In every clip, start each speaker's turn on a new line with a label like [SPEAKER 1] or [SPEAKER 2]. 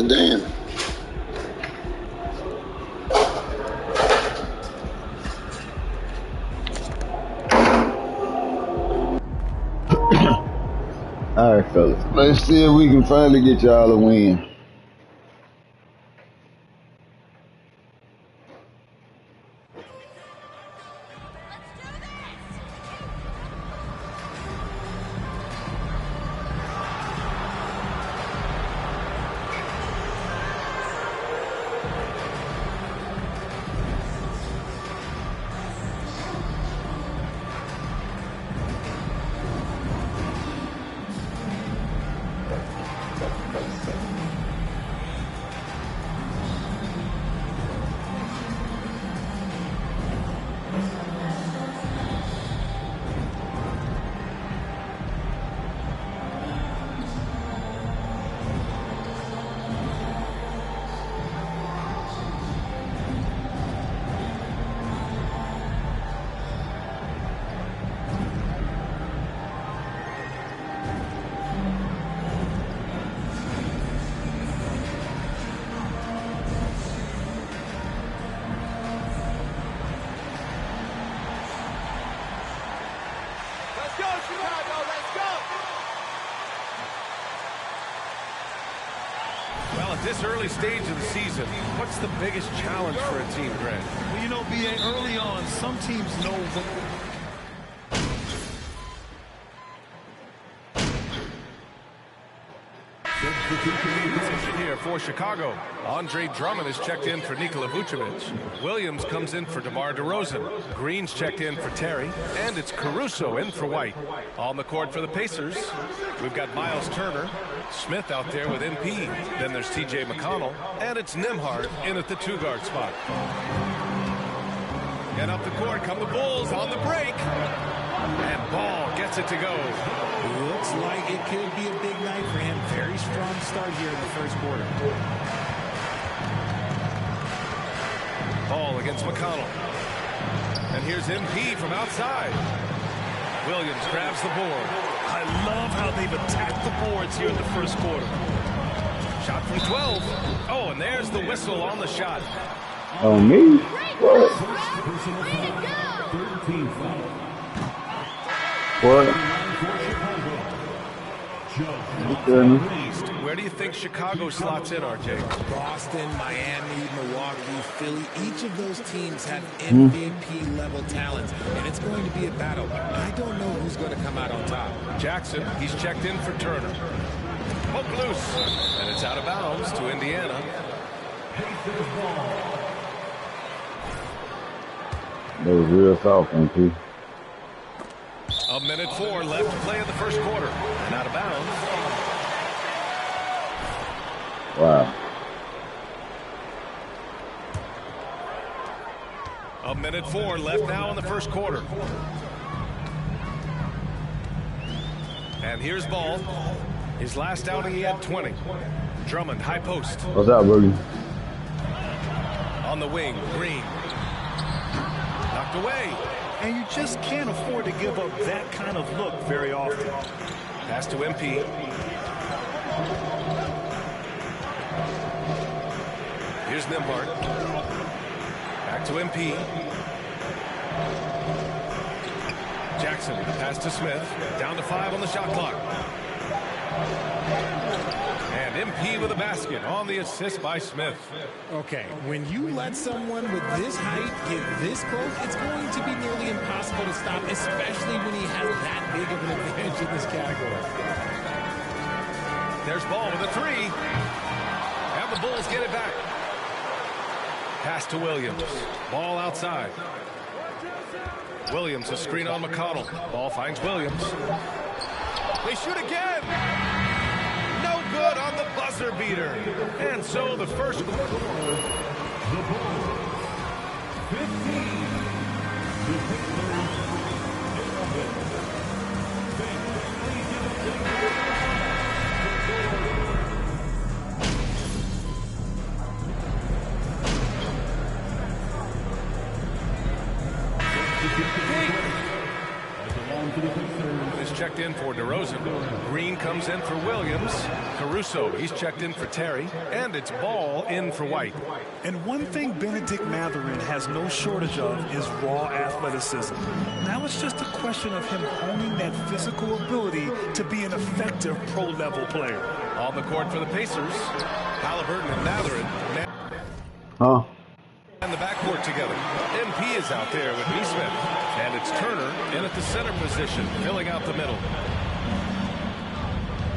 [SPEAKER 1] Damn.
[SPEAKER 2] All right, fellas. Let's see if we can finally get y'all a win.
[SPEAKER 3] This early stage of the season, what's the biggest challenge for a team, Grant?
[SPEAKER 4] Well, you know, BA, early on, some teams know what...
[SPEAKER 3] Here for Chicago, Andre Drummond is checked in for Nikola Vucevic. Williams comes in for DeMar DeRozan. Green's checked in for Terry, and it's Caruso in for White. On the court for the Pacers, we've got Miles Turner, Smith out there with MP. Then there's TJ McConnell, and it's Nembhard in at the two-guard spot. And up the court come the Bulls on the break. And Ball gets it to go.
[SPEAKER 4] Looks like it could be a big night for him. Very strong start here in the first quarter.
[SPEAKER 3] Ball against McConnell. And here's MP from outside. Williams grabs the board.
[SPEAKER 4] I love how they've attacked the boards here in the first quarter.
[SPEAKER 3] Shot from 12. Oh, and there's the whistle on the shot.
[SPEAKER 2] Oh, me? What? What?
[SPEAKER 3] Where do you think Chicago slots in, RJ?
[SPEAKER 5] Boston, Miami, Milwaukee, Philly. Each of those teams have MVP-level talents, and it's going to be a battle. I don't know who's going to come out on top.
[SPEAKER 3] Jackson, he's checked in for Turner. Poke loose, and it's out of bounds to Indiana.
[SPEAKER 2] That was real soft, MP.
[SPEAKER 3] A minute 4 left to play in the first quarter. And out of bounds.
[SPEAKER 2] Wow.
[SPEAKER 3] A minute 4 left now in the first quarter. And here's Ball. His last outing, he had 20. Drummond, high post.
[SPEAKER 2] What's up, Boogie?
[SPEAKER 3] On the wing, Green. Knocked away.
[SPEAKER 4] And you just can't afford to give up that kind of look very often.
[SPEAKER 3] Pass to MP. Here's Nembhard. Back to MP. Jackson, pass to Smith. Down to 5 on the shot clock. And MP with a basket on the assist by Smith.
[SPEAKER 5] Okay, when you let someone with this height get this close, it's going to be nearly impossible to stop, especially when he has that big of an advantage in this category.
[SPEAKER 3] There's Ball with a 3. And the Bulls get it back. Pass to Williams. Ball outside. Williams, a screen on McConnell. Ball finds Williams. They shoot again. No good on the buzzer beater. And so the first.
[SPEAKER 1] The Bulls, 15.
[SPEAKER 3] Is checked in for DeRozan. Green comes in for Williams. Caruso, he's checked in for Terry. And it's Ball in for White.
[SPEAKER 1] And one thing Benedict Mathurin has no shortage of is raw athleticism. Now it's just a question of him honing that physical ability to be an effective pro-level player.
[SPEAKER 3] On the court for the Pacers, Halliburton and Mathurin. And the backcourt together. MP is out there with Neesmith. And it's Turner in at the center position, filling out the middle.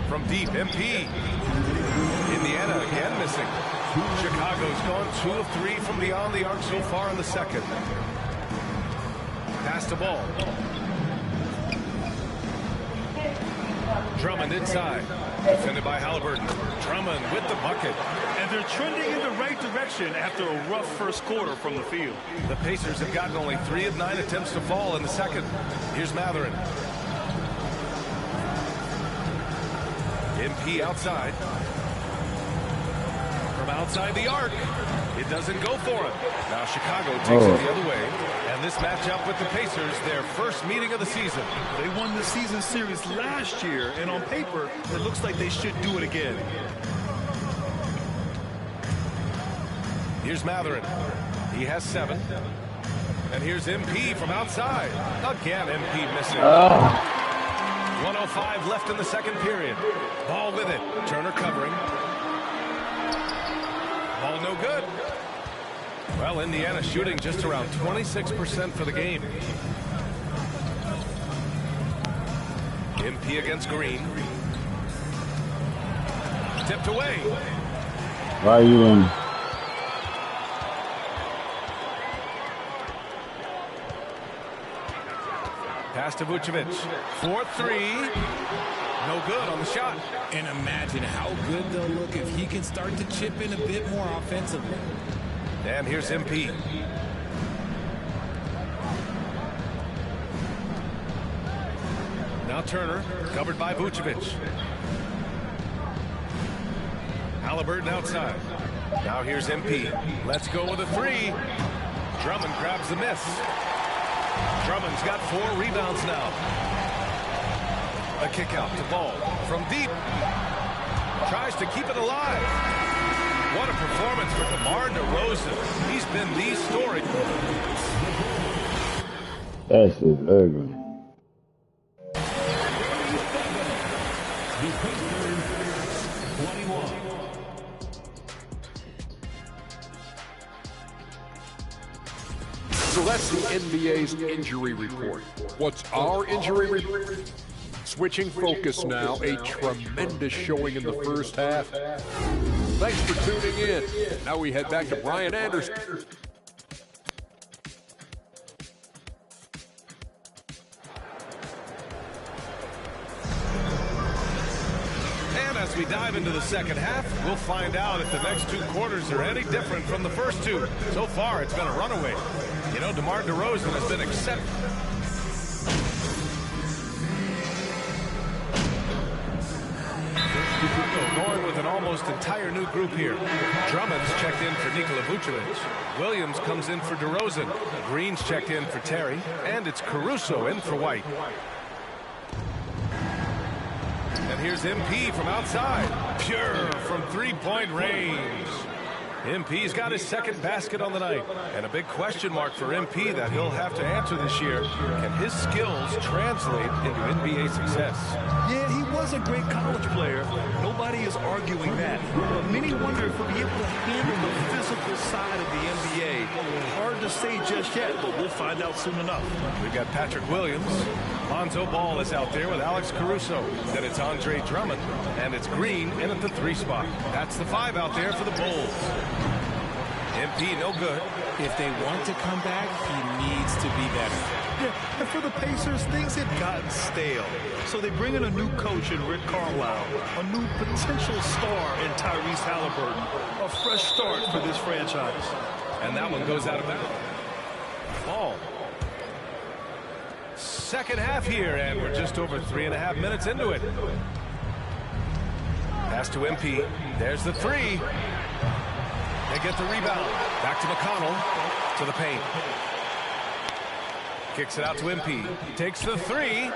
[SPEAKER 3] From deep, MP. Indiana again missing. Chicago's gone 2 of 3 from beyond the arc so far in the second. Pass to Ball. Drummond inside. Defended by Halliburton. Drummond with the bucket.
[SPEAKER 1] And they're trending in the right direction after a rough first quarter from the field.
[SPEAKER 3] The Pacers have gotten only 3 of 9 attempts to fall in the second. Here's Mathurin. MP outside. From outside the arc. It doesn't go for him. Now Chicago takes it the other way. And this matchup with the Pacers, their first meeting of the season.
[SPEAKER 1] They won the season series last year, and on paper, it looks like they should do it again.
[SPEAKER 3] Here's Mathurin. He has 7. And here's MP from outside. Again, MP missing. 1:05 left in the second period. Ball with it. Turner covering. Ball no good. Well, Indiana shooting just around 26% for the game. MP against Green. Tipped away.
[SPEAKER 2] Why are you in?
[SPEAKER 3] Pass to Vucevic. 4-3. No good on the shot.
[SPEAKER 5] And imagine how good they'll look if he can start to chip in a bit more offensively.
[SPEAKER 3] And here's MP. Now Turner, covered by Vucevic. Halliburton outside. Now here's MP. Let's go with a 3. Drummond grabs the miss. Drummond's got 4 rebounds now. A kick out to Ball from deep. Tries to keep it alive. What a performance for DeMar DeRozan. He's been the story.
[SPEAKER 2] That shit's ugly.
[SPEAKER 6] So that's the NBA's injury report. What's our injury report? Switching focus now, a tremendous showing in the first half. Thanks for tuning in. Now we head back to Brian Anderson.
[SPEAKER 3] And as we dive into the second half, we'll find out if the next 2 quarters are any different from the first 2. So far, it's been a runaway. You know, DeMar DeRozan has been exceptional. Going with an almost entire new group here. Drummond's checked in for Nikola Vucevic. Williams comes in for DeRozan. Green's checked in for Terry. And it's Caruso in for White. And here's MP from outside. Pure from three-point range. MP's got his second basket on the night. And a big question mark for MP that he'll have to answer this year. Can his skills translate into NBA success?
[SPEAKER 1] Yeah, he was a great college player. Nobody is arguing that. But many wonder if he'll be able to handle the physical side of the NBA. Hard to say just yet, but we'll find out soon enough.
[SPEAKER 3] We've got Patrick Williams. Lonzo Ball is out there with Alex Caruso. Then it's Andre Drummond. And it's Green in at the 3 spot. That's the 5 out there for the Bulls. MP no good.
[SPEAKER 5] If they want to come back, he needs to be better.
[SPEAKER 1] Yeah, and for the Pacers, things had gotten stale. So they bring in a new coach in Rick Carlisle, a new potential star in Tyrese Halliburton, a fresh start for this franchise.
[SPEAKER 3] And that one goes out of bounds. Ball. Second half here, and we're just over 3.5 minutes into it. Pass to MP. There's the 3. They get the rebound. Back to McConnell. To the paint. Kicks it out to MP. Takes the 3.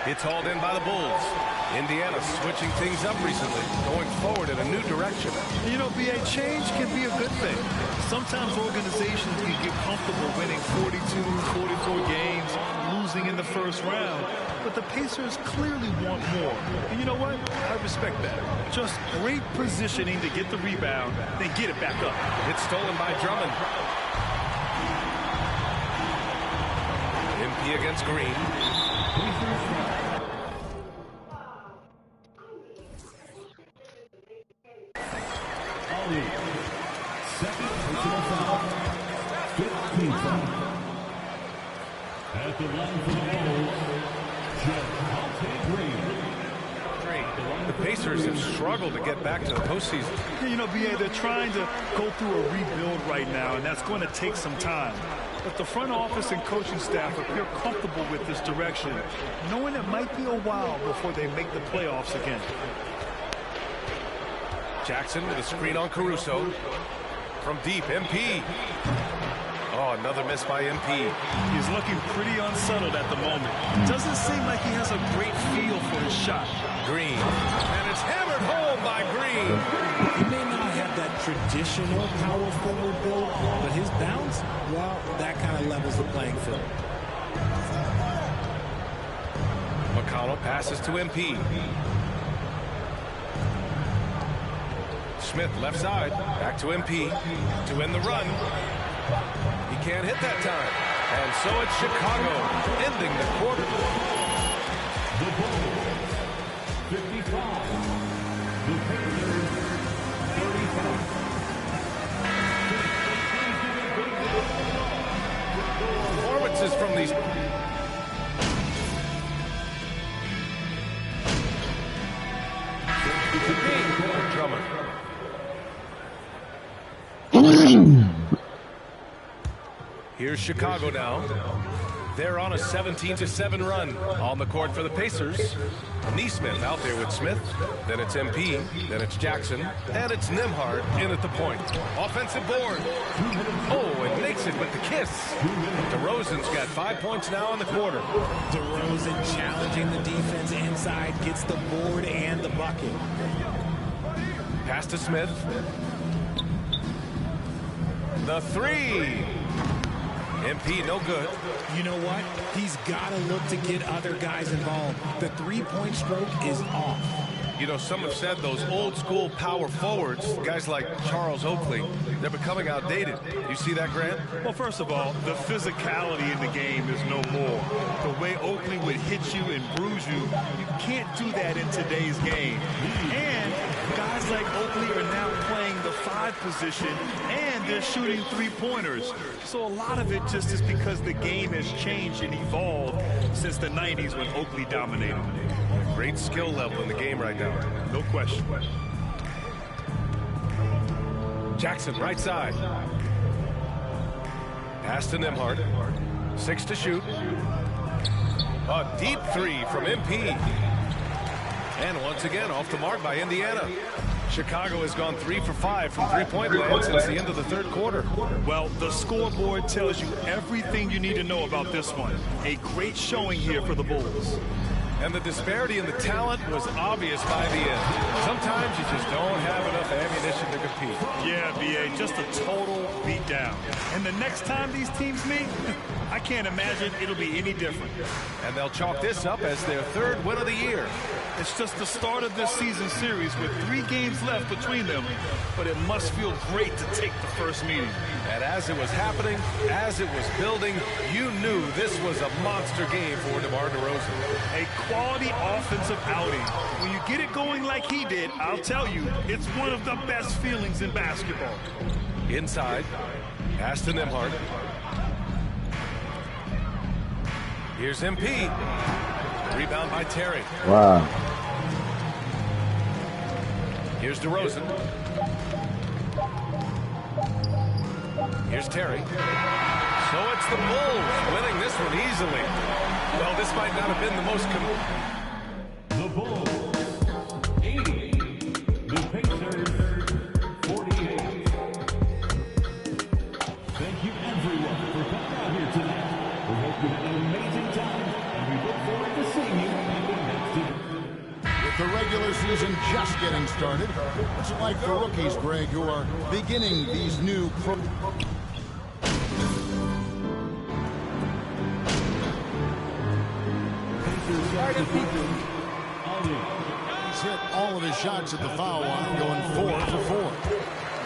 [SPEAKER 3] It's hauled in by the Bulls. Indiana switching things up recently, going forward in a new direction.
[SPEAKER 1] You know, BA, change can be a good thing. Sometimes organizations can get comfortable winning 42, 44 games, losing in the first round. But the Pacers clearly want more. And you know what? I respect that. Just great positioning to get the rebound, then get it back up.
[SPEAKER 3] It's stolen by Drummond. MP against Green.
[SPEAKER 7] Second personal foul. 15 foul. At the line for the Bulls,
[SPEAKER 3] The Pacers have struggled to get back to the postseason.
[SPEAKER 1] You know, BA, they're trying to go through a rebuild right now, and that's going to take some time. But the front office and coaching staff appear comfortable with this direction, knowing it might be a while before they make the playoffs again.
[SPEAKER 3] Jackson with a screen on Caruso. From deep, MP. Oh, another miss by MP.
[SPEAKER 1] He's looking pretty unsettled at the moment. Doesn't seem like he has a great feel for his shot.
[SPEAKER 3] Green. And it's hammered home by Green.
[SPEAKER 5] He may not have that traditional power forward build, but his bounce, well, that kind of levels the playing field.
[SPEAKER 3] McConnell passes to MP. Smith left side. Back to MP. To end the run. He can't hit that time. And so it's Chicago ending the quarter.
[SPEAKER 7] the Bulls, 55. The Pacers, 35.
[SPEAKER 3] Performances from these. Drummond. Here's Chicago now. They're on a 17-7 run on the court for the Pacers. Neesmith out there with Smith. Then it's MP. Then it's Jackson. And it's Nembhard in at the point. Offensive board. Oh, and makes it with the kiss. DeRozan's got 5 points now in the quarter.
[SPEAKER 5] DeRozan challenging the defense inside, gets the board and the bucket.
[SPEAKER 3] Pass to Smith. The three. MP no good.
[SPEAKER 5] You know what? He's got to look to get other guys involved. The three-point stroke is off.
[SPEAKER 3] You know, some have said those old school power forwards, guys like Charles Oakley, they're becoming outdated. You see that, Grant?
[SPEAKER 1] Well, first of all, the physicality in the game is no more. The way Oakley would hit you and bruise you, you can't do that in today's game. And guys like Oakley are now playing the 5 position, and they're shooting three-pointers. So a lot of it just is because the game has changed and evolved since the 90s when Oakley dominated.
[SPEAKER 3] Great skill level in the game right now.
[SPEAKER 1] No question.
[SPEAKER 3] Jackson, right side. Pass to Nembhard. 6 to shoot. A deep three from MP. And once again, off the mark by Indiana. Chicago has gone 3 for 5 from three-point land since the end of the third quarter.
[SPEAKER 1] Well, the scoreboard tells you everything you need to know about this one. A great showing here for the Bulls.
[SPEAKER 3] And the disparity in the talent was obvious by the end. Sometimes you just don't have enough ammunition to compete.
[SPEAKER 1] Yeah, B.A., just a total beatdown. And the next time these teams meet, I can't imagine it'll be any different.
[SPEAKER 3] And they'll chalk this up as their third win of the year.
[SPEAKER 1] It's just the start of this season series with 3 games left between them, but it must feel great to take the first meeting.
[SPEAKER 3] And as it was happening, as it was building, you knew this was a monster game for DeMar DeRozan.
[SPEAKER 1] A quality offensive outing. When you get it going like he did, I'll tell you, it's one of the best feelings in basketball.
[SPEAKER 3] Inside, pass to Nembhard. Here's MP. Rebound by Terry.
[SPEAKER 2] Wow.
[SPEAKER 3] Here's DeRozan. Here's Terry. So it's the Bulls winning this one easily. Well, this might not have been the most...
[SPEAKER 7] The Bulls, 80. The Pacers, 48. Thank you, everyone, for coming out here tonight. We hope you had an amazing time, and we look forward to seeing you in the next event.
[SPEAKER 8] With the regular season just getting started, what's it like for rookies, Greg, who are beginning these new pro... He's hit all of his shots at the foul line, going 4 for 4.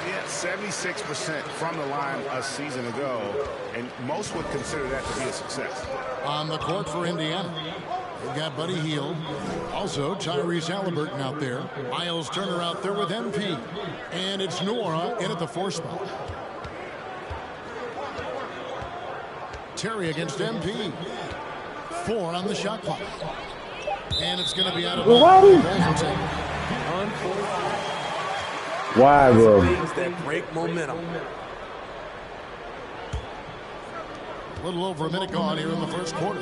[SPEAKER 9] Yeah, 76% from the line a season ago, and most would consider that to be a success.
[SPEAKER 8] On the court for Indiana, they've got Buddy Hield, also Tyrese Halliburton out there, Miles Turner out there with MP, and it's Nora in at the 4 spot. Terry against MP. 4 on the shot clock. And it's going to be out of bounds.
[SPEAKER 2] Why, bro?
[SPEAKER 5] Things that break momentum.
[SPEAKER 8] A little over a minute gone here in the first quarter.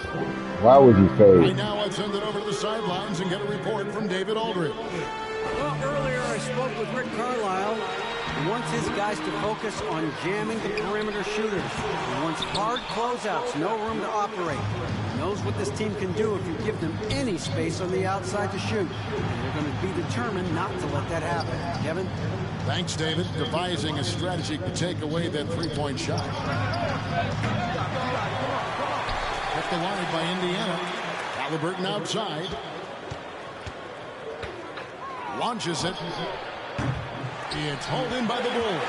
[SPEAKER 2] Why would you
[SPEAKER 8] Right
[SPEAKER 2] fade?
[SPEAKER 8] now, I'd send it over to the sidelines and get a report from David Aldridge.
[SPEAKER 10] Well, earlier I spoke with Rick Carlisle. He wants his guys to focus on jamming the perimeter shooters. He wants hard closeouts, no room to operate. He knows what this team can do if you give them any space on the outside to shoot. And they're going to be determined not to let that happen. Kevin?
[SPEAKER 8] Thanks, David. Devising a strategy to take away that three-point shot. Kept alive by Indiana. Halliburton outside. Launches it. It's hauled in by the Bulls.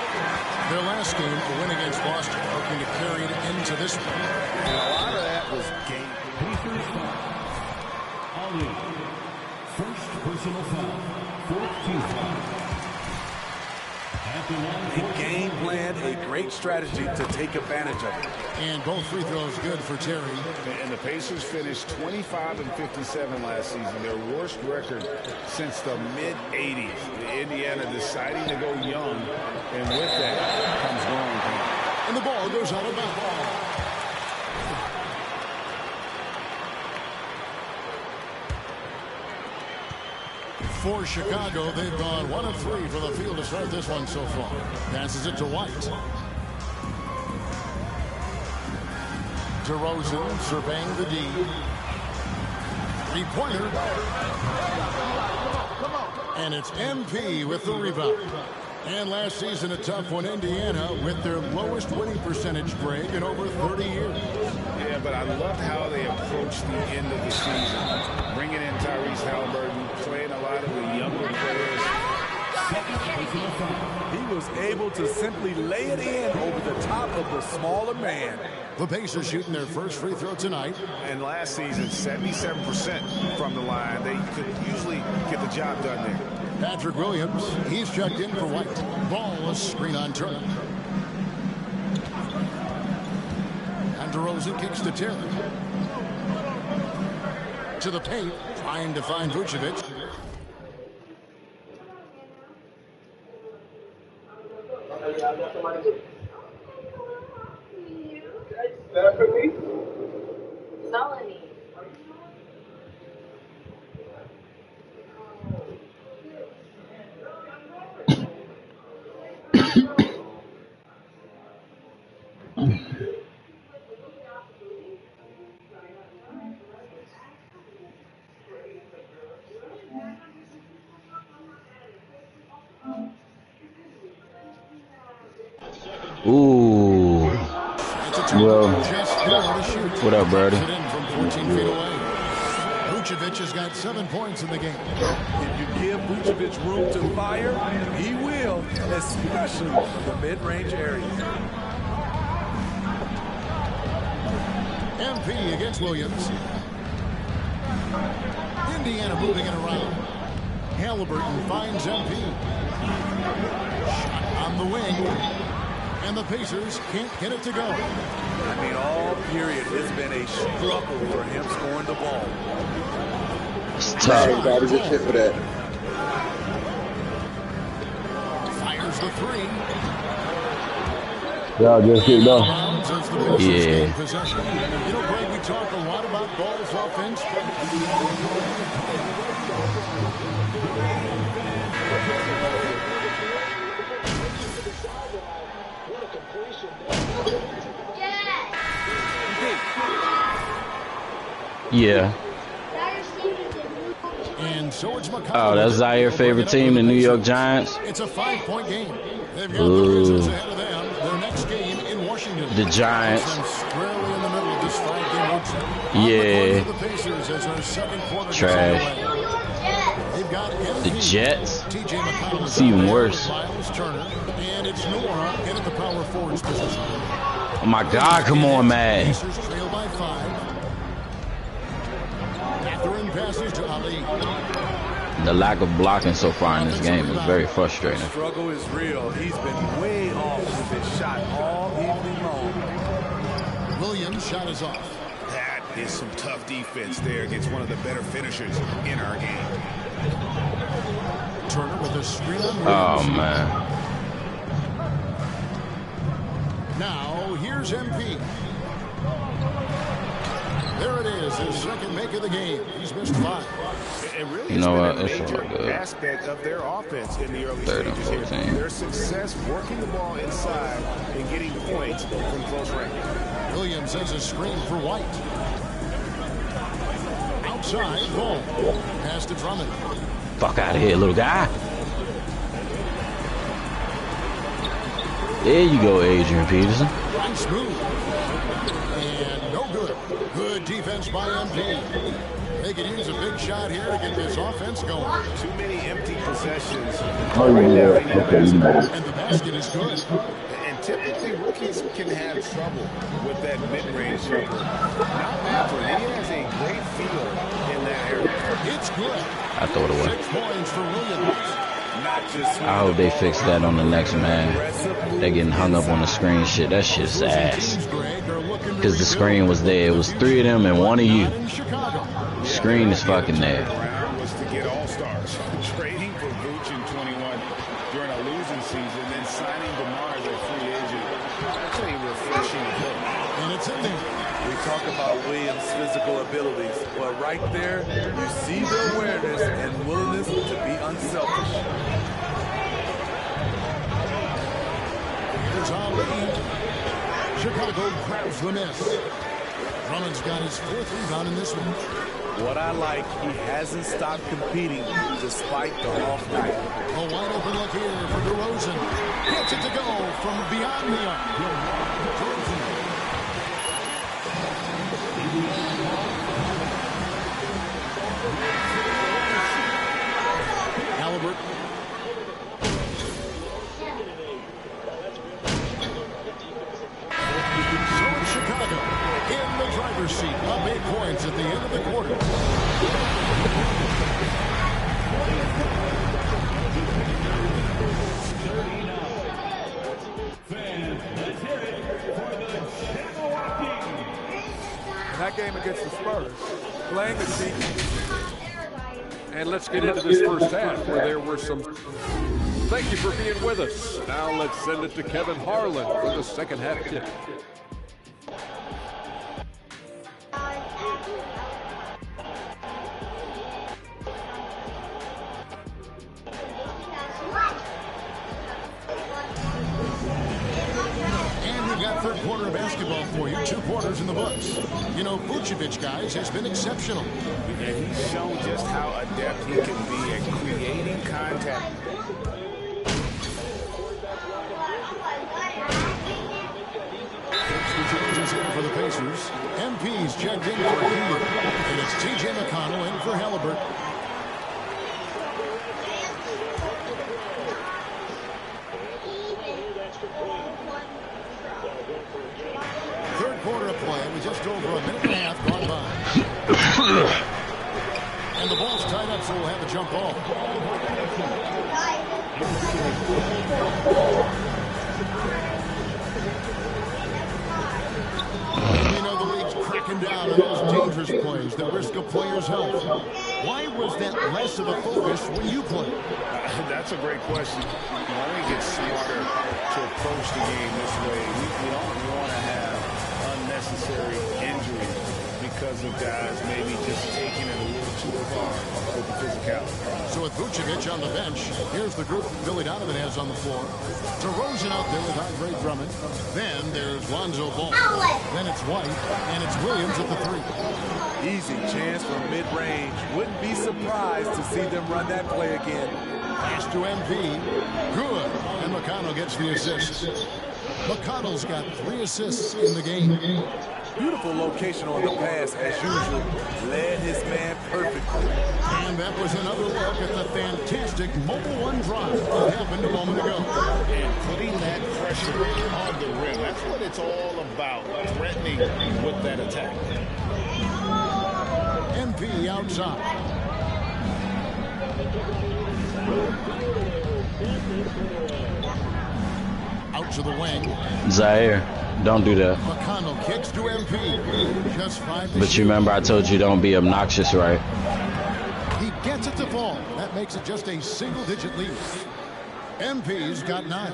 [SPEAKER 8] Their last game, a win against Boston, hoping to carry it into this one.
[SPEAKER 9] And a lot of that was game.
[SPEAKER 7] Pacers foul. Ali. First personal foul. 14.
[SPEAKER 5] A game plan, a great strategy to take advantage of it.
[SPEAKER 8] And both free throws good for Terry.
[SPEAKER 9] And the Pacers finished 25 and 57 last season, their worst record since the mid-'80s. Indiana deciding to go young, and with that comes growing pain.
[SPEAKER 8] And the ball goes out of bounds. For Chicago, they've gone 1 of 3 from the field to start this one so far. Passes it to White. DeRozan surveying the D. Three-pointer. And it's MP with the rebound. And last season, a tough one, Indiana, with their lowest winning percentage, Greg, in over 30 years.
[SPEAKER 9] Yeah, but I loved how they approached the end of the season. Bringing in Tyrese Halliburton, playing a lot of the younger players.
[SPEAKER 5] He was able to simply lay it in over the top of the smaller man.
[SPEAKER 8] The Pacers shooting their first free throw tonight.
[SPEAKER 9] And last season, 77% from the line. They could usually get the job done there.
[SPEAKER 8] Patrick Williams, he's checked in for White. Ball, a screen on Turner. And DeRozan kicks to Terry. To the paint, trying to find Vucevic.
[SPEAKER 11] Felony.
[SPEAKER 12] Ooh.
[SPEAKER 2] Well,
[SPEAKER 12] what up, Brody?
[SPEAKER 8] Vucevic has got 7 points in the game.
[SPEAKER 13] If you give Vucevic room to fire, he will, especially the mid-range area.
[SPEAKER 8] MP against Williams. Indiana moving it around. Halliburton finds MP. Shot on the wing. And the Pacers can't get it to go.
[SPEAKER 13] I mean, all period, it's been a struggle for him scoring the ball.
[SPEAKER 12] It's tough.
[SPEAKER 2] got a good shit for that.
[SPEAKER 8] Fires the three.
[SPEAKER 2] Y'all just kicked off.
[SPEAKER 12] Yeah.
[SPEAKER 8] You know, Greg, we talk a lot about Ball's offense.
[SPEAKER 12] Yeah.
[SPEAKER 8] And so it's
[SPEAKER 12] Oh, that's Zaire's favorite team, the New York Giants.
[SPEAKER 8] It's a 5-point game. They've got the Wizards ahead of them. Their next game in Washington.
[SPEAKER 12] The Giants.
[SPEAKER 8] Squarely in the middle of this 5-game road trip.
[SPEAKER 12] Yeah.
[SPEAKER 8] The Pacers as our second quarter
[SPEAKER 12] Trash.
[SPEAKER 8] They've got
[SPEAKER 12] The Jets.
[SPEAKER 8] TJ McConnell.
[SPEAKER 12] It's even worse.
[SPEAKER 8] Miles Turner. And it's Nora in at the power forwards position.
[SPEAKER 12] Oh my God, come on, man.
[SPEAKER 8] Pacers trail by 5. Catherine passes to Ali.
[SPEAKER 12] The lack of blocking so far in this game is very frustrating.
[SPEAKER 13] The struggle is real. He's been way off with his shot all evening long.
[SPEAKER 8] Williams' shot is off.
[SPEAKER 9] That is some tough defense there against one of the better finishers in our game.
[SPEAKER 8] Turner with a screen on
[SPEAKER 12] Oh,
[SPEAKER 8] Williams.
[SPEAKER 12] man.
[SPEAKER 8] Now, here's MP. There it is, his second make of the game. He's missed 5.
[SPEAKER 9] Really
[SPEAKER 12] You know what?
[SPEAKER 9] It's
[SPEAKER 12] It's
[SPEAKER 9] been a
[SPEAKER 12] all
[SPEAKER 9] major
[SPEAKER 12] good.
[SPEAKER 9] aspect of their offense in the early
[SPEAKER 12] 3rd and
[SPEAKER 9] stages
[SPEAKER 12] 14.
[SPEAKER 9] here. Their success working the ball inside and getting points from close range.
[SPEAKER 8] Williams has a screen for White. Outside, Ball. Pass to Drummond.
[SPEAKER 12] Fuck out of here, little guy. There you go, Adrian Peterson.
[SPEAKER 8] Nice move. And no good. Good defense by MP. They could use a big shot here to get this offense going.
[SPEAKER 9] Too many empty possessions.
[SPEAKER 2] Oh, yeah. Okay, you know.
[SPEAKER 8] And the basket is good.
[SPEAKER 9] And typically rookies can have trouble with that mid-range jumper. Not Matherin. He has a great feel in that area.
[SPEAKER 8] It's good.
[SPEAKER 12] I throw it away.
[SPEAKER 8] 6 points for Williams.
[SPEAKER 12] I hope they fix that on the next man. They're getting hung up on the screen shit. That shit's ass. Because the screen was there. It was 3 of them and 1 of you. Screen is fucking there.
[SPEAKER 9] Was to get all-stars. Trading for Vooch in 21 during a losing season, then signing DeMar as a free agent. That's a refreshing look.
[SPEAKER 8] And it's in there.
[SPEAKER 13] We talk about Williams' physical abilities, but right there, you see the awareness and willingness to be unselfish.
[SPEAKER 8] Here's Ali. Chicago grabs the miss. Drummond's got his 4th rebound in this one.
[SPEAKER 13] What I like, he hasn't stopped competing despite the off night.
[SPEAKER 8] A wide open look here for DeRozan. Gets it to go from beyond the arc. Halliburton. So it's Chicago in the driver's seat. Up 8 points at the end of the quarter.
[SPEAKER 6] In that game against the Spurs, playing the team. And let's get into this first half where there were some. Thank you for being with us. Now let's send it to Kevin Harlan for the second half tip.
[SPEAKER 8] And we've got 3rd quarter of basketball for you. 2 quarters in the books. You know, Vucevic, guys, has been exceptional.
[SPEAKER 9] And he's shown just how adept he can be at creating contact.
[SPEAKER 8] changes here for the Pacers. MP's checked in for Healy. And it's T.J. McConnell in for Halliburton. Third quarter of play. We just over a minute and a half gone by. And the ball's tied up, so we'll have a jump ball. We know the league's cracking down on those dangerous plays that risk a player's health. Why was that less of a focus when you played?
[SPEAKER 9] That's a great question. You only get smarter to approach the game this way. We don't want to have unnecessary injuries because of guys maybe just taking it a little too far with the physicality.
[SPEAKER 8] So with Vucevic on the bench, here's the group Billy Donovan has on the floor. DeRozan out there with Andre Drummond. Then there's Lonzo Ball. Then it's White, and it's Williams at the three.
[SPEAKER 13] Easy chance from mid-range. Wouldn't be surprised to see them run that play again.
[SPEAKER 8] Pass to MP. Good. And McConnell gets the assist. McConnell's got 3 assists in the game.
[SPEAKER 13] Beautiful location on the pass, as usual. Led his man perfectly.
[SPEAKER 8] And that was another look at the fantastic mobile one drive that happened a moment ago.
[SPEAKER 9] And putting that pressure on the rim. That's what it's all about, threatening with that attack.
[SPEAKER 8] MP outside. Out to the wing.
[SPEAKER 12] Zaire, don't do that.
[SPEAKER 8] McConnell kicks to MP. Just 5 to
[SPEAKER 12] But
[SPEAKER 8] shoot.
[SPEAKER 12] you remember I told you don't be obnoxious, right?
[SPEAKER 8] He gets it to fall. That makes it just a single-digit lead. MP's got 9.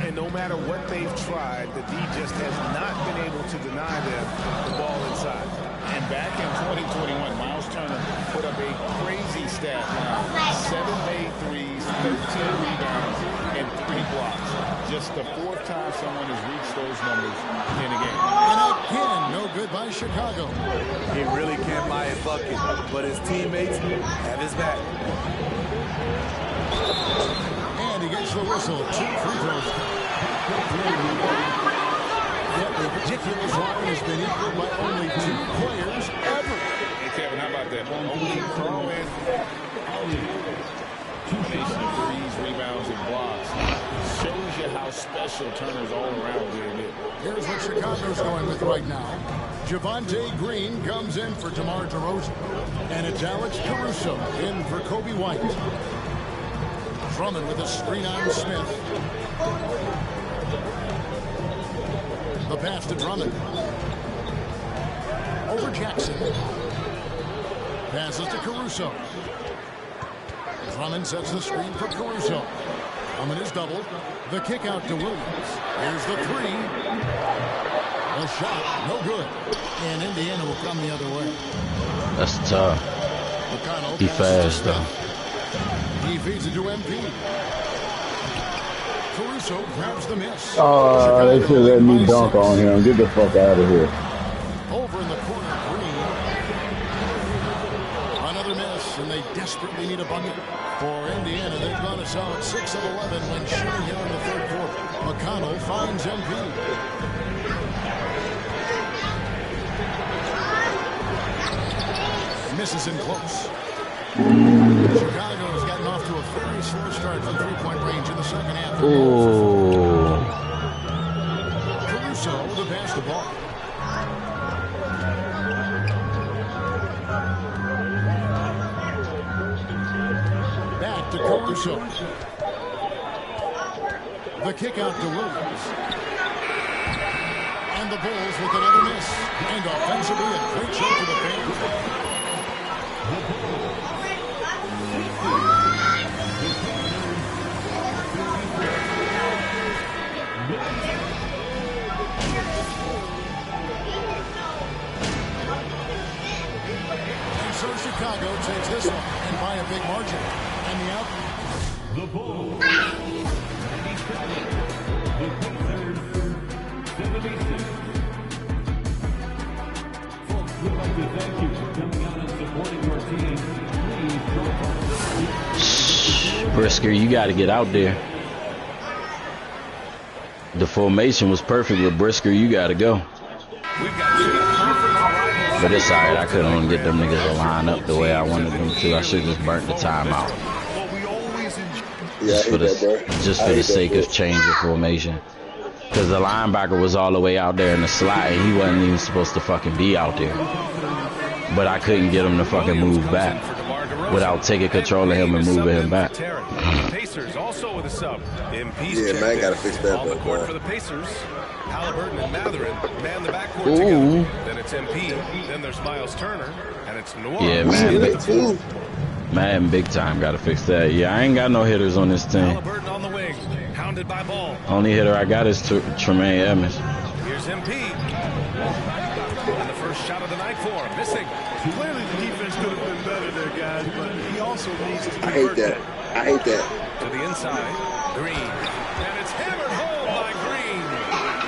[SPEAKER 9] And no matter what they've tried, the D just has not been able to deny them the ball inside. And back in 2021, Miles Turner put up a crazy stat line. 7 made threes, 13 rebounds, and 3 blocks. Just the 4th time someone has reached those numbers in a game.
[SPEAKER 8] And again, no good by Chicago.
[SPEAKER 13] He really can't buy a bucket, but his teammates have his back.
[SPEAKER 8] And he gets the whistle. 2 free throws. Yet the ridiculous line has been equaled by only 2 players ever.
[SPEAKER 9] Hey, Kevin, how about that? Only Kerwin. Combination of threes, rebounds, and blocks. Shows you how special Turner's all around really is.
[SPEAKER 8] Here's what Chicago's going with right now. Javonte Green comes in for DeMar DeRozan. And it's Alex Caruso in for Kobe White. Drummond with a screen on Smith. The pass to Drummond. Over Jackson. Passes to Caruso. Drummond sets the screen for Caruso. Drummond is doubled. The kick out to Williams. Here's the 3. A shot, no good. And Indiana will come the other way.
[SPEAKER 12] That's tough.
[SPEAKER 8] McConnell
[SPEAKER 12] He
[SPEAKER 8] passes to
[SPEAKER 12] fast, though.
[SPEAKER 8] Steph. He feeds it to MP. Caruso grabs the miss.
[SPEAKER 2] Oh, they should let me dunk on him. Get the fuck out of here.
[SPEAKER 8] Over in the corner, Green. Another miss, and they desperately need a bucket. For Indiana, they've gone a solid 6 of 11 when shooting here in the 3rd quarter. McConnell finds MP. Misses in close. Chicago has gotten off to a very slow start from 3-point range in the 2nd half.
[SPEAKER 12] Ooh.
[SPEAKER 8] Caruso with the pass the ball. Back to Caruso. The kick out to Williams. And the Bulls with another miss. And offensively, a great show for the fans. And so Chicago takes this one and by a big margin. And the out.
[SPEAKER 7] The Bulls. 97. The Pacers. 76. Folks, we'd like to thank you for coming out and supporting your team. Please don't
[SPEAKER 12] Brisker, you got to get out there. The formation was perfect with Brisker. You got to go. But it's alright. I couldn't get them niggas to line up the way I wanted them to. I should just burnt the timeout.
[SPEAKER 14] Yeah,
[SPEAKER 12] Just for the sake of change of formation. Because the linebacker was all the way out there in the slot, and he wasn't even supposed to fucking be out there. But I couldn't get him to fucking move back without taking control of him and moving him back.
[SPEAKER 3] Pacers also with a sub.
[SPEAKER 14] Yeah, man, gotta fix that.
[SPEAKER 3] On the court for the Pacers. Halliburton and Matherin man the backcourt together. Then it's MP. Then there's Miles Turner, and it's Noir.
[SPEAKER 12] Yeah, man, big time. Gotta fix that. Yeah, I ain't got no hitters on this team.
[SPEAKER 3] Halliburton on the wing, hounded by Ball.
[SPEAKER 12] Only hitter I got is Tremaine Edmonds.
[SPEAKER 3] Here's MP. And the first shot of the night for him, missing.
[SPEAKER 15] Clearly the defense could have been better there, guys, but he also needs to
[SPEAKER 14] I hate that. I hate that.
[SPEAKER 3] To the inside, Green. And it's hammered home by Green.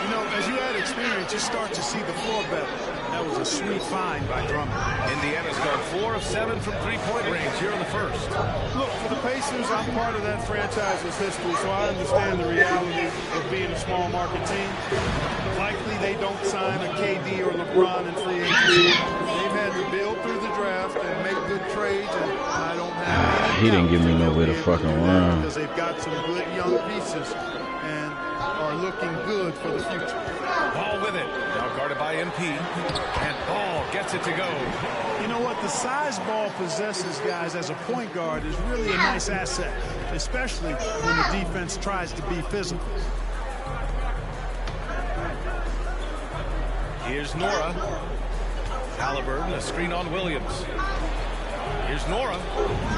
[SPEAKER 15] You know, as you add experience, you start to see the floor better. That was a sweet find by Drummond.
[SPEAKER 3] Indiana's gone 4 of 7 from three-point range here in the first.
[SPEAKER 15] Look, for the Pacers, I'm part of that franchise's history, so I understand the reality of being a small market team. Likely they don't sign a KD or LeBron in free agency. They've had to build through the draft and make good trades, and I don't have
[SPEAKER 12] He didn't give me nowhere to fucking run.
[SPEAKER 15] because they've got some good young pieces and are looking good for the future.
[SPEAKER 3] Ball with it. Now guarded by MP. And Ball gets it to go.
[SPEAKER 15] You know what? The size Ball possesses, guys, as a point guard is really a nice asset, especially when the defense tries to be physical.
[SPEAKER 3] Here's Nora. Halliburton, a screen on Williams. Here's Nora.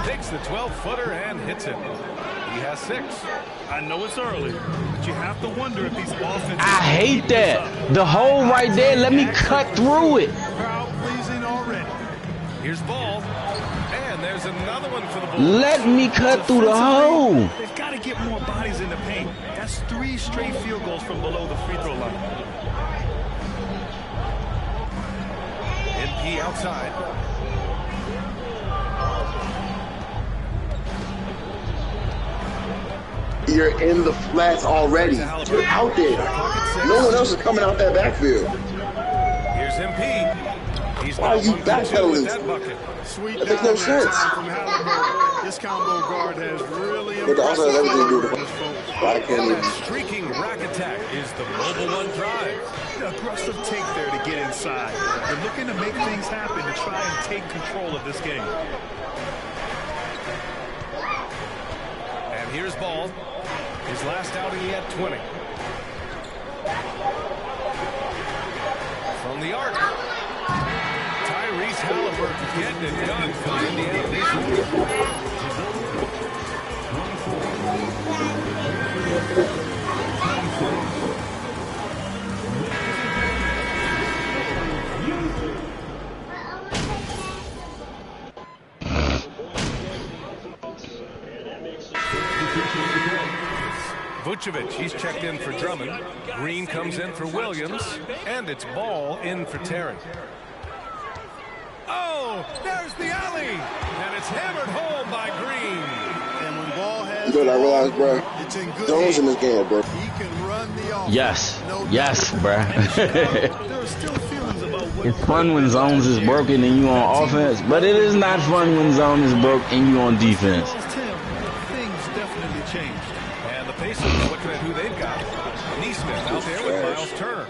[SPEAKER 3] Takes the 12-footer and hits it. He has 6.
[SPEAKER 1] I know it's early, but you have to wonder if these offensive...
[SPEAKER 12] I hate that. The hole right there, let me cut through it.
[SPEAKER 15] Crowd pleasing already.
[SPEAKER 3] Here's Ball. And there's another one for the Bulls.
[SPEAKER 12] Let me cut through the hole.
[SPEAKER 1] They've got to get more bodies in the paint. That's 3 straight field goals from below the free throw line.
[SPEAKER 3] MP outside.
[SPEAKER 14] You're in the flats already. You're out there. No one else is coming out that backfield.
[SPEAKER 3] Here's MP. He's
[SPEAKER 14] Why are you backpedaling?
[SPEAKER 15] Sweet
[SPEAKER 14] that makes no sense.
[SPEAKER 15] From Halliburton. This combo guard has really
[SPEAKER 14] But also has everything to do with
[SPEAKER 3] why can't he? Streaking rack attack is the mobile one drive.
[SPEAKER 1] An aggressive take there to get inside. They're looking to make things happen to try and take control of this game.
[SPEAKER 3] And here's Ball. His last outing, he had 20. From the arc. Tyrese Halliburton getting it done for the Indiana Pacers. Vucevic, he's checked in for Drummond. Green comes in for Williams. And it's Ball in for Terry. Oh, there's the alley. And it's hammered home by Green.
[SPEAKER 15] And when Ball has
[SPEAKER 14] You know what I realized, bro?
[SPEAKER 15] it's in good
[SPEAKER 14] Jones in this game, bro.
[SPEAKER 15] He can run the offense.
[SPEAKER 12] Yes. Yes, bruh.
[SPEAKER 15] There are still feelings about what
[SPEAKER 12] It's fun when zones is broken and you on offense, but it is not fun when zone is broke and you on defense.
[SPEAKER 1] Things definitely changed.
[SPEAKER 3] And the Pacers looking at who they've got. Neesmith out there with Miles Turner.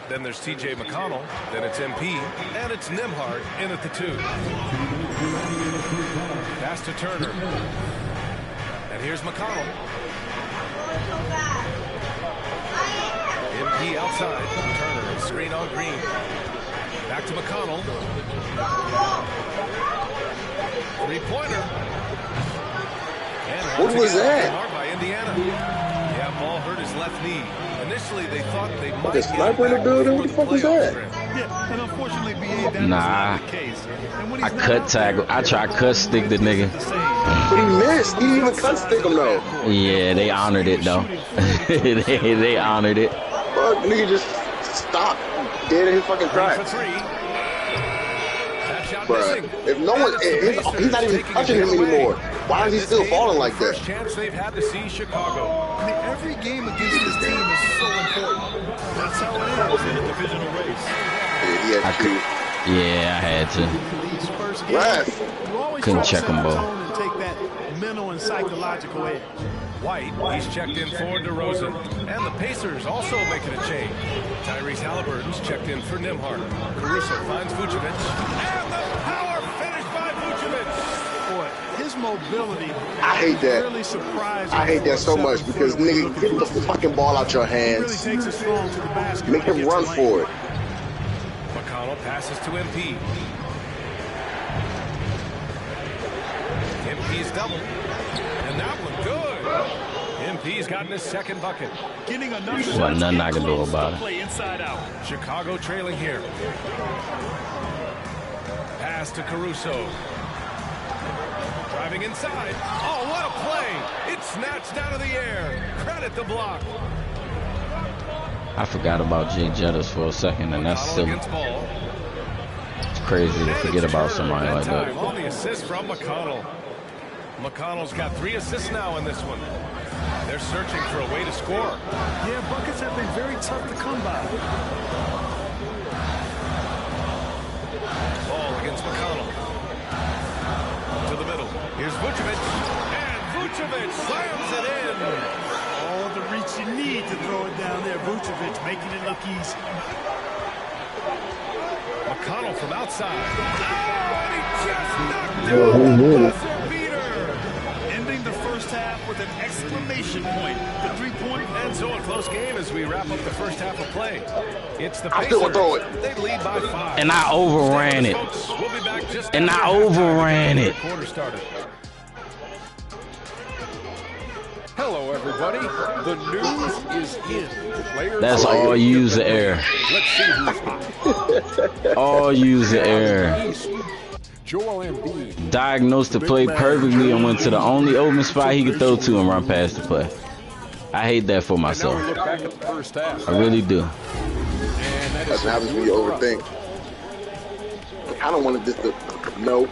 [SPEAKER 3] Then there's T.J. McConnell. Then it's MP. And it's Nembhard in at the 2. Pass to Turner. And here's McConnell. MP outside. Turner, screen on Green. Back to McConnell. 3-pointer. And
[SPEAKER 14] What was that?
[SPEAKER 3] By Indiana. Yeah, Ball hurt his left knee. Initially, they thought they might
[SPEAKER 14] The sniper in the building? What the fuck was that?
[SPEAKER 1] Yeah, and unfortunately, BA, that
[SPEAKER 12] Nah,
[SPEAKER 1] was not the case. And when
[SPEAKER 12] I
[SPEAKER 1] he's
[SPEAKER 12] cut tackle. I try cut stick the nigga.
[SPEAKER 14] But he missed. He didn't even cut stick him, though.
[SPEAKER 12] Yeah, they honored it though. they honored it.
[SPEAKER 14] Bro, nigga just stopped dead in his fucking tracks. Bruh, if no one, he's not even touching him anymore. Why is he still falling like that?
[SPEAKER 3] First chance they've had to see Chicago.
[SPEAKER 15] I mean, every game against this team is so important. That's how it is in a divisional race.
[SPEAKER 14] Yeah, he had to.
[SPEAKER 12] Yeah, I had to.
[SPEAKER 15] These first games, you always
[SPEAKER 12] couldn't
[SPEAKER 15] try to
[SPEAKER 12] check
[SPEAKER 15] set
[SPEAKER 12] them
[SPEAKER 15] the
[SPEAKER 12] both.
[SPEAKER 15] tone and take that mental and psychological edge.
[SPEAKER 3] White, he's checked in for DeRozan. And the Pacers also making a change. Tyrese Halliburton's checked in for Nembhard. Caruso finds Vucevic. And the power finish by Vucevic.
[SPEAKER 15] Boy, his mobility
[SPEAKER 14] I hate that.
[SPEAKER 15] really surprising.
[SPEAKER 14] I hate that so much because, nigga, get the fucking ball out your hands.
[SPEAKER 15] Really takes it strong to the basket.
[SPEAKER 14] Make him run for it.
[SPEAKER 3] McConnell passes to MP. MP's double. And that one good. MP's gotten his second bucket.
[SPEAKER 1] Getting enough
[SPEAKER 12] Well, nothing I can do about it.
[SPEAKER 1] play inside out.
[SPEAKER 3] Chicago trailing here. Pass to Caruso. Driving inside. Oh, what a play. It's snatched out of the air. Credit the block.
[SPEAKER 12] I forgot about Jay Jettas for a second, and that's silly. It's crazy to forget about somebody like that.
[SPEAKER 3] On the assist from McConnell. McConnell's got 3 assists now in this one. They're searching for a way to score.
[SPEAKER 1] Yeah, buckets have been very tough to come by.
[SPEAKER 3] Ball against McConnell. To the middle. Here's Vucevic. And Vucevic slams it in.
[SPEAKER 15] All the reach you need to throw it down there. Vucevic making it look easy.
[SPEAKER 3] McConnell from outside. Oh, and he just knocked
[SPEAKER 2] Yeah,
[SPEAKER 3] down
[SPEAKER 2] he
[SPEAKER 3] the
[SPEAKER 2] did it.
[SPEAKER 3] buzzer beater.
[SPEAKER 1] Ending the first half with an exclamation point. The three-point.
[SPEAKER 3] And so a close game as we wrap up the first half of play. It's the
[SPEAKER 14] I still
[SPEAKER 3] Pacers.
[SPEAKER 14] throw it.
[SPEAKER 3] They lead by 5.
[SPEAKER 12] And I overran it.
[SPEAKER 3] We'll be back just
[SPEAKER 12] And
[SPEAKER 3] after
[SPEAKER 12] I
[SPEAKER 3] halftime
[SPEAKER 12] overran
[SPEAKER 3] to get
[SPEAKER 12] it.
[SPEAKER 3] the quarter started.
[SPEAKER 6] Hello, everybody. The news is in. Players
[SPEAKER 12] That's
[SPEAKER 6] are
[SPEAKER 12] all
[SPEAKER 6] in
[SPEAKER 12] user
[SPEAKER 6] different
[SPEAKER 12] error.
[SPEAKER 6] ways. Let's see who's hot.
[SPEAKER 12] All user error.
[SPEAKER 6] Joel Embiid.
[SPEAKER 12] Diagnosed the play perfectly and went to the only open spot he could throw to and run past the play. I hate that for
[SPEAKER 6] And now
[SPEAKER 12] myself.
[SPEAKER 6] we look back at the first half.
[SPEAKER 12] I really do.
[SPEAKER 6] And that
[SPEAKER 14] That's
[SPEAKER 6] is
[SPEAKER 14] what happens when you overthink. I kind of wanted this to, no.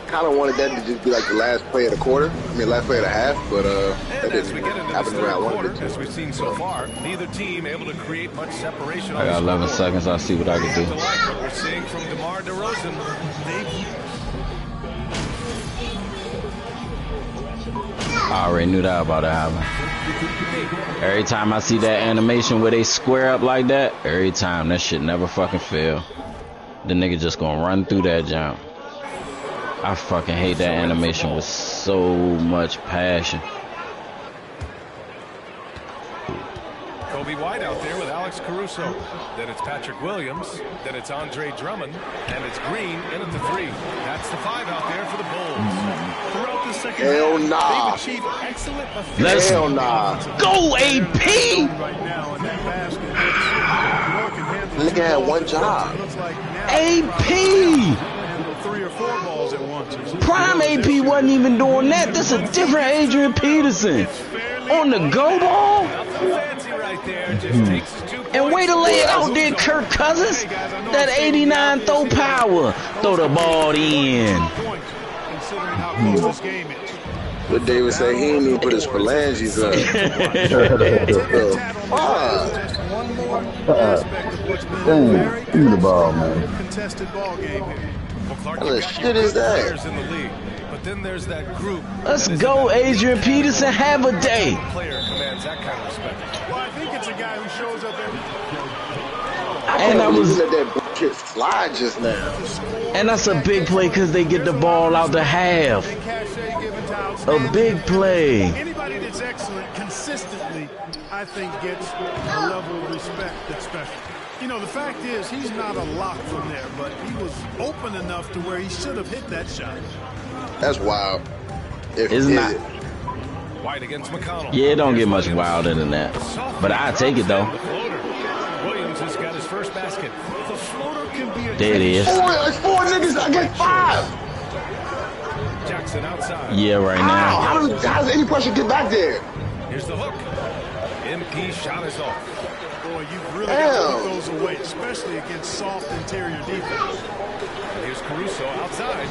[SPEAKER 14] Kind of wanted that to just be like the last play of the quarter. I mean, last play of the half, but that
[SPEAKER 3] And as we
[SPEAKER 14] didn't
[SPEAKER 3] get into
[SPEAKER 14] happen
[SPEAKER 3] this
[SPEAKER 14] the way I
[SPEAKER 3] third
[SPEAKER 14] wanted
[SPEAKER 3] quarter,
[SPEAKER 14] it to.
[SPEAKER 3] as we've seen so far, neither team able to create much separation on
[SPEAKER 12] I got
[SPEAKER 3] the
[SPEAKER 12] 11
[SPEAKER 3] scoreboard.
[SPEAKER 12] seconds. I'll see what I
[SPEAKER 3] We
[SPEAKER 12] can
[SPEAKER 3] have
[SPEAKER 12] do.
[SPEAKER 3] to like what we're seeing from DeMar DeRozan.
[SPEAKER 12] I already knew that about to happen. Every time I see that animation where they square up like that, every time that shit never fucking fail. The nigga just gonna run through that jump. I fucking hate that animation with so much passion.
[SPEAKER 3] Kobe White out there with Alex Caruso. Then it's Patrick Williams. Then it's Andre Drummond. And it's Green in at the 3. That's the 5 out there for the Bulls.
[SPEAKER 1] Throughout the second
[SPEAKER 14] Hell
[SPEAKER 1] half,
[SPEAKER 14] nah.
[SPEAKER 1] they've achieved excellent
[SPEAKER 12] Let's
[SPEAKER 14] Hell nah.
[SPEAKER 12] go, AP!
[SPEAKER 15] Right now in that basket.
[SPEAKER 14] Nigga had one job.
[SPEAKER 15] Looks like now
[SPEAKER 12] AP!
[SPEAKER 15] handle 3 or 4 balls at once.
[SPEAKER 12] Prime AP wasn't even doing that. This is a different Adrian Peterson. On the go ball?
[SPEAKER 3] Nothing fancy right there. Just takes his 2 points.
[SPEAKER 12] And way to lay it out there, Kirk Cousins. That 89 throw power. Throw the ball in.
[SPEAKER 15] Considering how close this game is.
[SPEAKER 14] But David said he didn't even put his phalanges up.
[SPEAKER 15] Just one more aspect of what's been a very
[SPEAKER 2] Dang, give me the ball, man.
[SPEAKER 15] contested ball game here.
[SPEAKER 3] Well, Clark,
[SPEAKER 14] What
[SPEAKER 3] you've
[SPEAKER 14] the
[SPEAKER 3] got
[SPEAKER 14] shit
[SPEAKER 3] your
[SPEAKER 14] is
[SPEAKER 3] good
[SPEAKER 14] that?
[SPEAKER 3] players in the league. But then there's that group.
[SPEAKER 12] Let's
[SPEAKER 3] that is
[SPEAKER 12] go,
[SPEAKER 3] in that
[SPEAKER 12] Adrian Peterson. Have a day.
[SPEAKER 3] player commands that kind of respect.
[SPEAKER 15] Well, I think it's a guy who shows up every
[SPEAKER 12] And I was,
[SPEAKER 14] let that bullshit slide just now.
[SPEAKER 12] and that's a big play because they get the ball out the half.
[SPEAKER 15] cachet given to
[SPEAKER 12] A
[SPEAKER 15] outstanding.
[SPEAKER 12] big play.
[SPEAKER 15] Anybody that's excellent consistently, I think, gets a level of respect that's special. You know, the fact is, he's not a lock from there, but he was open enough to where he should have hit that shot.
[SPEAKER 14] That's wild. If
[SPEAKER 12] It's
[SPEAKER 14] he
[SPEAKER 12] not.
[SPEAKER 14] did it.
[SPEAKER 3] White against McConnell.
[SPEAKER 12] Yeah, it don't get much wilder than that. But I take it though.
[SPEAKER 3] The floater. Williams has got his first basket.
[SPEAKER 1] The floater can be a
[SPEAKER 12] There it is.
[SPEAKER 14] It's 4 niggas against 5.
[SPEAKER 3] Jackson outside.
[SPEAKER 12] Yeah, right now.
[SPEAKER 14] How does any person get back there?
[SPEAKER 3] Here's the hook. MP shot is off.
[SPEAKER 15] Boy, you've really got to put those away, especially against soft interior defense.
[SPEAKER 3] Here's Caruso outside.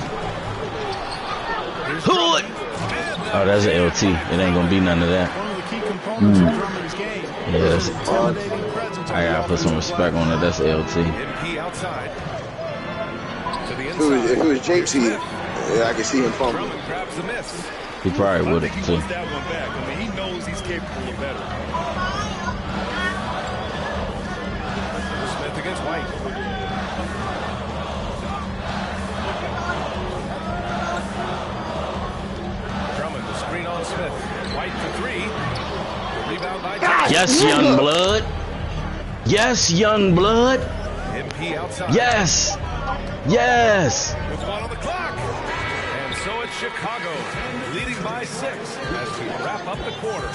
[SPEAKER 12] Oh, that's an LT. It ain't gonna be none of that.
[SPEAKER 15] One of the key components of Drummond's game.
[SPEAKER 12] Yes.
[SPEAKER 15] Intimidating presence.
[SPEAKER 12] I gotta put some respect on it. That's LT.
[SPEAKER 3] MP outside. To the
[SPEAKER 14] If
[SPEAKER 3] inside.
[SPEAKER 14] it was JT, yeah, I can see him fumbling.
[SPEAKER 3] Drummond grabs the miss.
[SPEAKER 12] He probably would
[SPEAKER 1] I
[SPEAKER 12] have
[SPEAKER 1] think he
[SPEAKER 12] too.
[SPEAKER 1] wants that one back. I mean, he knows he's capable of better.
[SPEAKER 3] Smith against White. Drummond, the screen on Smith. White for three. Rebound by Johnson.
[SPEAKER 12] Yes, young blood. Yes, young blood.
[SPEAKER 3] MP outside.
[SPEAKER 12] Yes. Yes.
[SPEAKER 3] With one on the clock. And so it's Chicago, leading by 6 as we wrap up the quarter.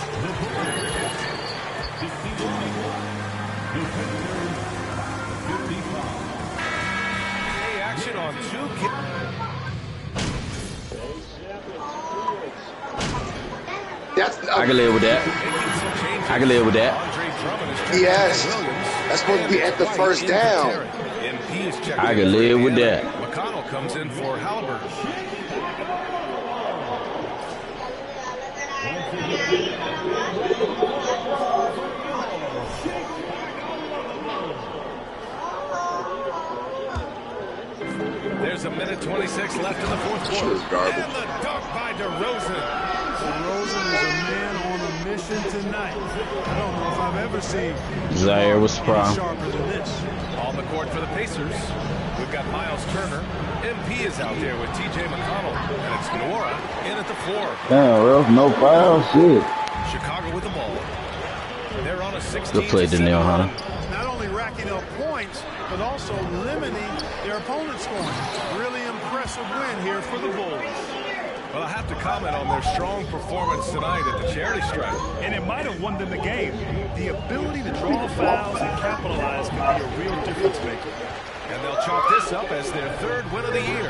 [SPEAKER 3] Action on 2.
[SPEAKER 12] I can live with that. I can live with that.
[SPEAKER 14] Yes. That's supposed to be at the first down.
[SPEAKER 12] I can live with that.
[SPEAKER 3] McConnell comes in for Halliburton. There's a minute 26 left in the fourth quarter. And the dunk by DeRozan.
[SPEAKER 15] DeRozan is a man on a mission tonight. I don't know if I've ever seen
[SPEAKER 12] Zaire was proud.
[SPEAKER 15] sharper than this.
[SPEAKER 3] On the court for the Pacers, we've got Miles Turner. MP is out there with TJ McConnell. And it's Nora in at the 4.
[SPEAKER 2] Damn, Ralph, no foul, shit.
[SPEAKER 3] Chicago with the ball. They're on a 16.
[SPEAKER 12] Good play, Danielle Hunter.
[SPEAKER 15] Not only racking up points, but also limiting their opponent's scoring. Really impressive win here for the Bulls.
[SPEAKER 3] Well, I have to comment on their strong performance tonight at the charity stripe.
[SPEAKER 1] And it might have won them the game. The ability to draw fouls and capitalize can be a real difference maker.
[SPEAKER 3] And they'll chalk this up as their 3rd win of the year.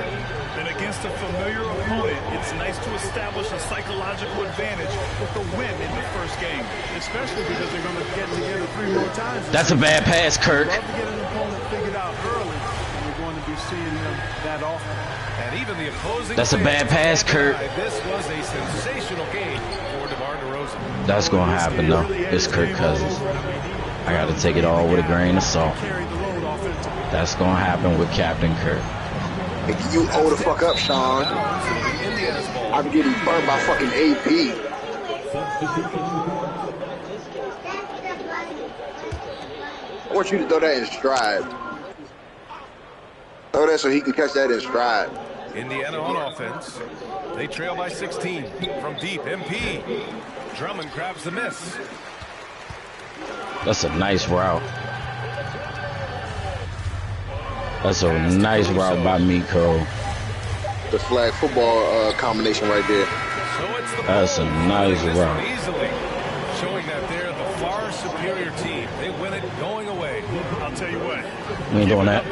[SPEAKER 1] And against a familiar opponent, it's nice to establish a psychological advantage with the win in the first game.
[SPEAKER 15] Especially because they're going to get together 3 more times.
[SPEAKER 12] That's a bad pass, Kirk.
[SPEAKER 15] Love to get an opponent figured out early, and we're going to be seeing them that often.
[SPEAKER 3] And even the opposing
[SPEAKER 12] That's a bad pass, Kurt.
[SPEAKER 3] This was a sensational game for DeMar DeRozan.
[SPEAKER 12] That's gonna happen though. It's Kirk Cousins. I gotta take it all with a grain of salt. That's gonna happen with Captain Kirk.
[SPEAKER 14] You owe the fuck up, Sean. I'm getting burned by fucking AP. I want you to throw that in stride. Throw that so he can catch that in stride.
[SPEAKER 3] Indiana on offense. They trail by 16 from deep. MP. Drummond grabs the miss.
[SPEAKER 12] That's a nice route. That's a nice route by Miko.
[SPEAKER 14] The flag football combination right there.
[SPEAKER 12] That's a nice route.
[SPEAKER 3] Easily showing that they're the far superior team. They win it going away.
[SPEAKER 1] I'll tell you what.
[SPEAKER 12] We ain't doing that.